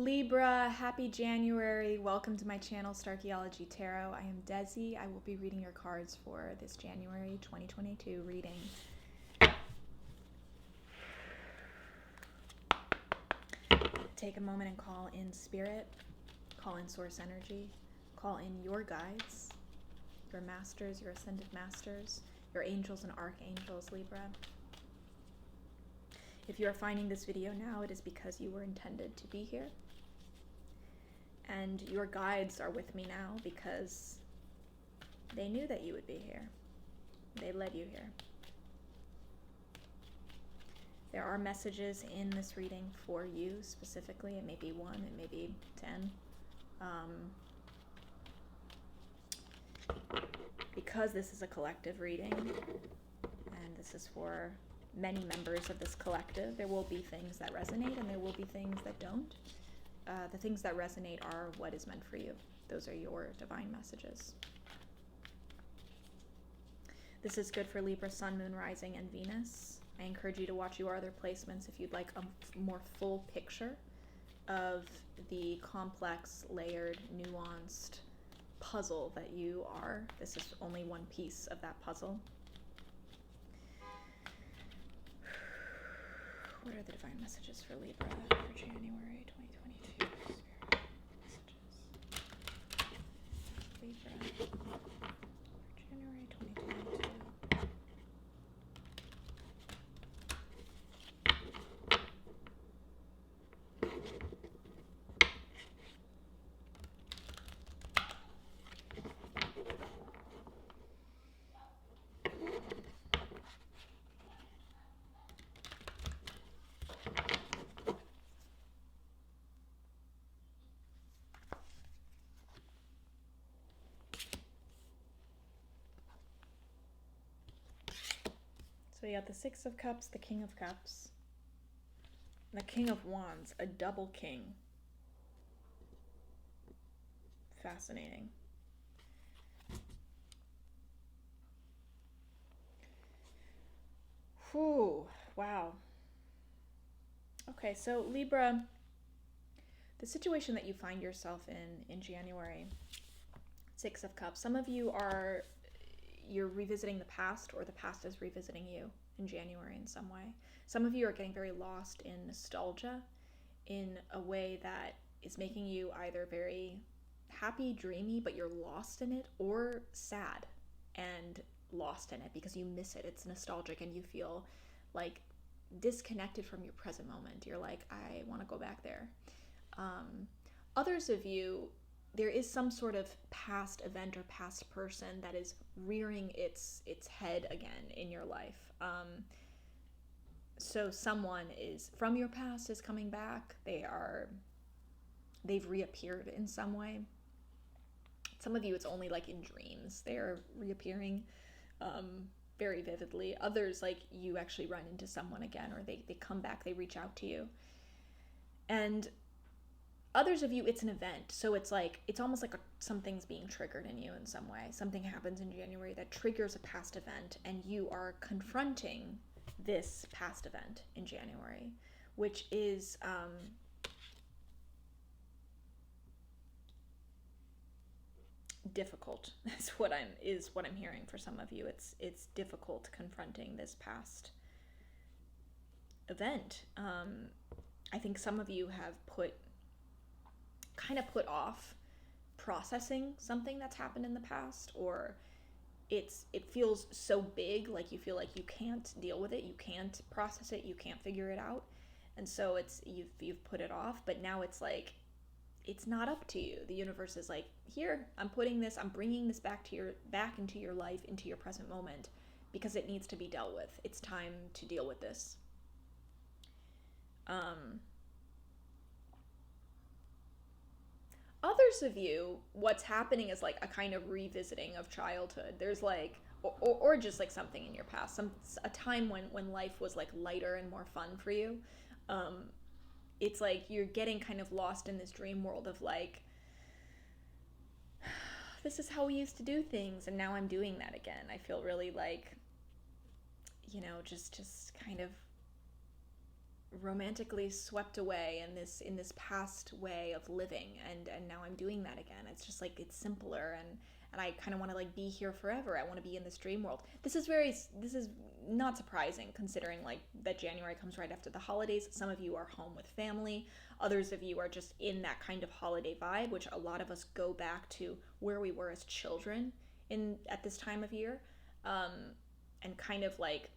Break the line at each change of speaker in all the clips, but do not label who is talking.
Libra, happy January. Welcome to my channel, Starchaeology Tarot. I am Desi. I will be reading your cards for this January 2022 reading. Take a moment and call in spirit, call in source energy, call in your guides, your masters, your ascended masters, your angels and archangels, Libra. If you are finding this video now, it is because you were intended to be here. And your guides are with me now because they knew that you would be here. They led you here. There are messages in this reading for you specifically. It may be 1, it may be 10. Because this is a collective reading, and this is for many members of this collective, there will be things that resonate and there will be things that don't. The things that resonate are what is meant for you. Those are your divine messages. This is good for Libra, Sun, Moon, Rising, and Venus. I encourage you to watch your other placements if you'd like a more full picture of the complex, layered, nuanced puzzle that you are. This is only one piece of that puzzle. What are the divine messages for Libra for January 2022? Spirit messages. Libra for January 2022. So you got the Six of Cups, the King of Cups, and the King of Wands, a double king. Fascinating. Whew, wow. Okay, so Libra, the situation that you find yourself in January, Six of Cups, some of you you're revisiting the past, or the past is revisiting you in January in some way. Some of you are getting very lost in nostalgia in a way that is making you either very happy, dreamy, but you're lost in it, or sad and lost in it because you miss it. It's nostalgic and you feel like disconnected from your present moment. You're like, I want to go back there. Others of you, there is some sort of past event or past person that is rearing its head again in your life. So someone is from your past is coming back. They've reappeared in some way. Some of you, it's only like in dreams they're reappearing very vividly. Others, like, you actually run into someone again, or they come back, they reach out to you. And others of you, it's an event. So it's like, it's almost like something's being triggered in you in some way. Something happens in January that triggers a past event, and you are confronting this past event in January, which is difficult. That's what I'm hearing for some of you. It's difficult confronting this past event. I think some of you have put off processing something that's happened in the past, or it feels so big, like you feel like you can't deal with it, you can't process it, you can't figure it out, and so you've put it off. But now it's like, it's not up to you. The universe is like, here, I'm bringing this back into your life, into your present moment, because it needs to be dealt with. It's time to deal with this. Others of you, what's happening is like a kind of revisiting of childhood. There's like, or just like something in your past, a time when life was like lighter and more fun for you. It's like you're getting kind of lost in this dream world of like, this is how we used to do things, and now I'm doing that again. I feel really like, just kind of romantically swept away in this past way of living, and now I'm doing that again. It's just like it's simpler, and I kind of want to like be here forever. I want to be in this dream world. This is not surprising considering like that January comes right after the holidays. Some of you are home with family, others of you are just in that kind of holiday vibe, which a lot of us go back to where we were as children in at this time of year, and kind of like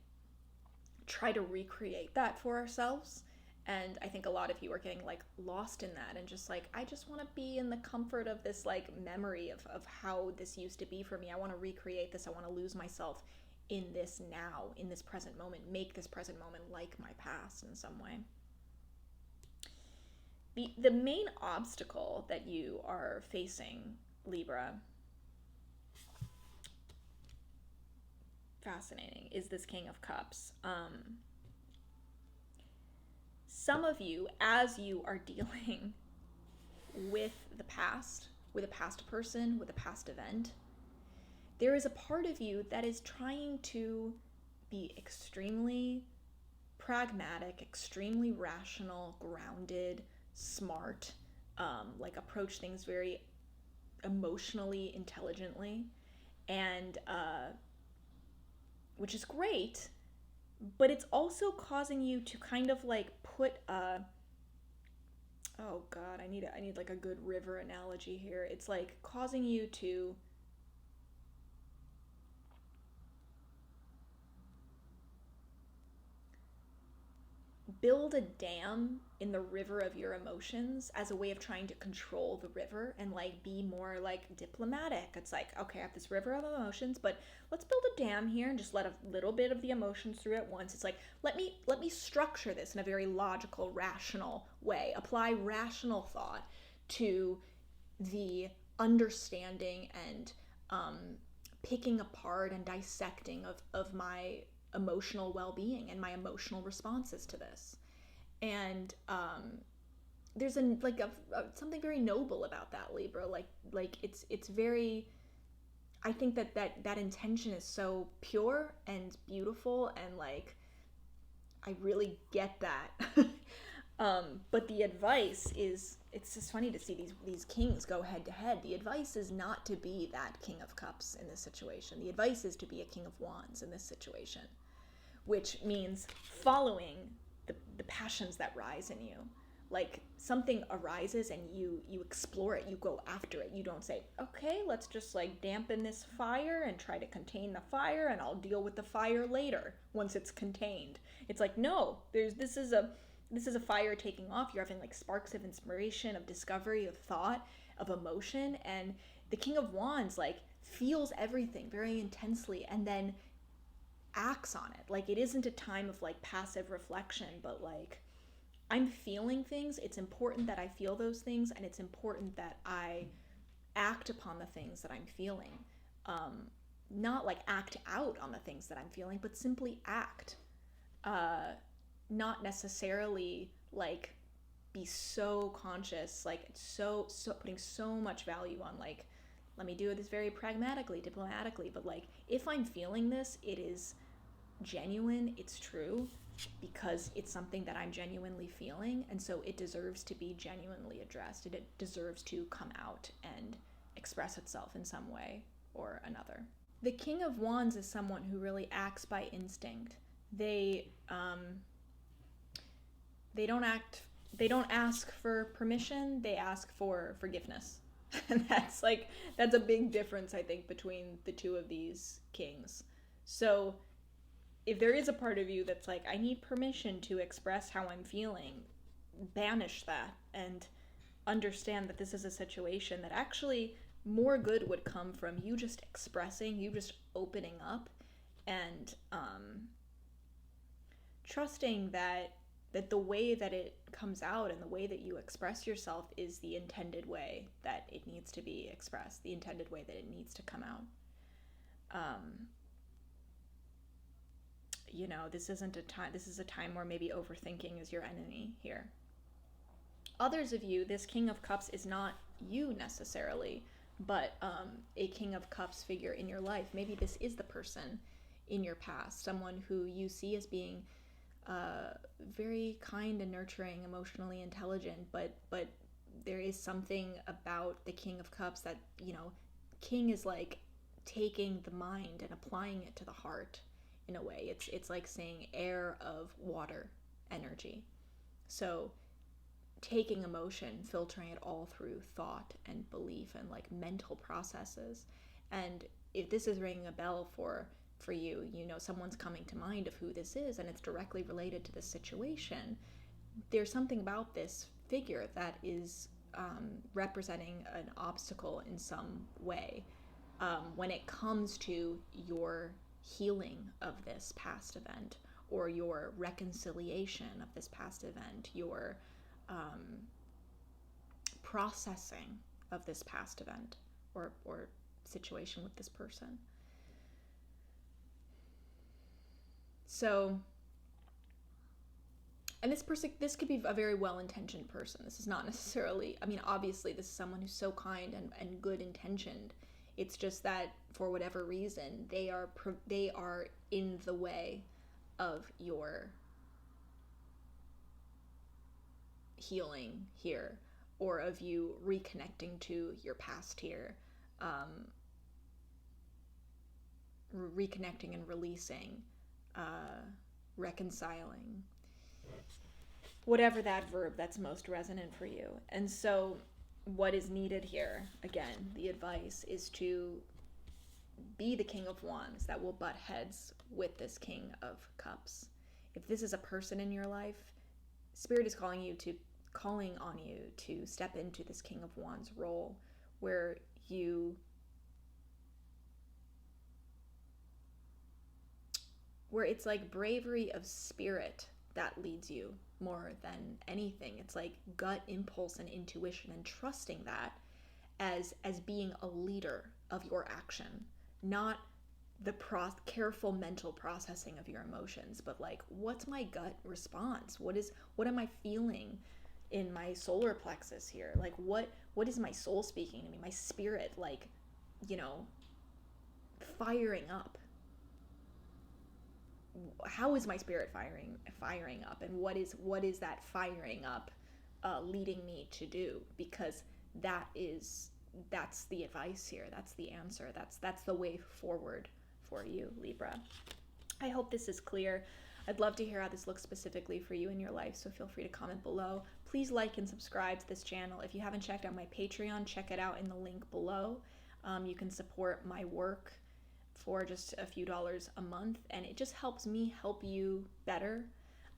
try to recreate that for ourselves. And I think a lot of you are getting like lost in that and just like, I just want to be in the comfort of this like memory of how this used to be for me. I want to recreate this. I want to lose myself in this now, in this present moment, make this present moment like my past in some way. The main obstacle that you are facing, Libra, fascinating, is this King of Cups. Some of you, as you are dealing with the past, with a past person, with a past event, there is a part of you that is trying to be extremely pragmatic, extremely rational, grounded, smart, like approach things very emotionally intelligently, and which is great, but it's also causing you to kind of like put a, oh god, I need like a good river analogy here. It's like causing you to build a dam in the river of your emotions as a way of trying to control the river and like be more like diplomatic. It's like, okay, I have this river of emotions, but let's build a dam here and just let a little bit of the emotions through at once. It's like, let me structure this in a very logical, rational way. Apply rational thought to the understanding and picking apart and dissecting of my emotional well-being and my emotional responses to this. And there's something very noble about that, Libra. Like it's very, I think that intention is so pure and beautiful, and like I really get that. But the advice is, it's just funny to see these kings go head to head. The advice is not to be that King of Cups in this situation. The advice is to be a King of Wands in this situation, which means following the passions that rise in you. Like something arises and you explore it, you go after it. You don't say, okay, let's just like dampen this fire and try to contain the fire, and I'll deal with the fire later once it's contained. It's like, no, this is a fire taking off. You're having like sparks of inspiration, of discovery, of thought, of emotion, and the King of Wands like feels everything very intensely and then acts on it. Like it isn't a time of like passive reflection, but like I'm feeling things. It's important that I feel those things, and it's important that I act upon the things that I'm feeling. Not like act out on the things that I'm feeling, but simply act. Not necessarily like be so conscious, like so putting so much value on like, let me do this very pragmatically, diplomatically, but like if I'm feeling this, it is genuine, it's true, because it's something that I'm genuinely feeling, and so it deserves to be genuinely addressed. It deserves to come out and express itself in some way or another. The King of Wands is someone who really acts by instinct. They don't ask for permission, they ask for forgiveness. And that's a big difference, I think, between the two of these kings. So if there is a part of you that's like, I need permission to express how I'm feeling, banish that and understand that this is a situation that actually more good would come from you just expressing, you just opening up, and trusting that the way that it comes out and the way that you express yourself is the intended way that it needs to be expressed, the intended way that it needs to come out. This isn't a time, this is a time where maybe overthinking is your enemy here. Others of you, this King of Cups is not you necessarily, but a King of Cups figure in your life. Maybe this is the person in your past, someone who you see as being very kind and nurturing, emotionally intelligent, but there is something about the King of Cups that, King is like taking the mind and applying it to the heart in a way. It's like saying air of water energy. So taking emotion, filtering it all through thought and belief and like mental processes. And if this is ringing a bell for you, someone's coming to mind of who this is and it's directly related to this situation, there's something about this figure that is representing an obstacle in some way when it comes to your healing of this past event or your reconciliation of this past event, your processing of this past event or situation with this person. So, and this could be a very well-intentioned person. This is not necessarily, obviously this is someone who's so kind and good intentioned. It's just that for whatever reason, they are in the way of your healing here, or of you reconnecting to your past here, reconnecting and releasing, reconciling, whatever that verb that's most resonant for you. And so what is needed here, again, the advice is to be the King of Wands that will butt heads with this King of Cups. If this is a person in your life, Spirit is calling on you to step into this King of Wands role where it's like bravery of spirit that leads you more than anything. It's like gut impulse and intuition, and trusting that as being a leader of your action, not the careful mental processing of your emotions, but like, what's my gut response? What am I feeling in my solar plexus here? Like, what is my soul speaking to me? My spirit, like, firing up. How is my spirit firing up, and what is that firing up leading me to do? Because that's the advice here. That's the answer. That's the way forward for you, Libra. I hope this is clear. I'd love to hear how this looks specifically for you in your life, so feel free to comment below. Please like and subscribe to this channel. If you haven't checked out my Patreon, check it out in the link below. You can support my work for just a few dollars a month, and it just helps me help you better.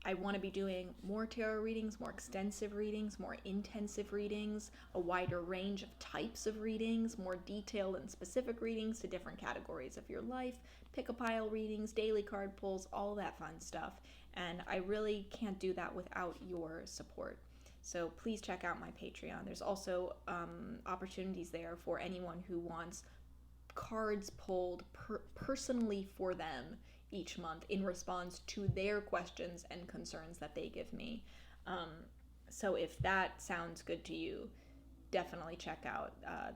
I want to be doing more tarot readings, more extensive readings, more intensive readings, a wider range of types of readings, more detailed and specific readings to different categories of your life, pick-a-pile readings, daily card pulls, all that fun stuff. And I really can't do that without your support. So please check out my Patreon. There's also opportunities there for anyone who wants cards pulled personally for them each month in response to their questions and concerns that they give me. So if that sounds good to you, definitely check out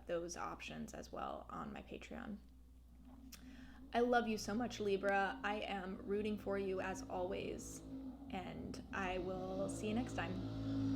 those options as well on my Patreon. I love you so much, Libra. I am rooting for you as always, and I will see you next time.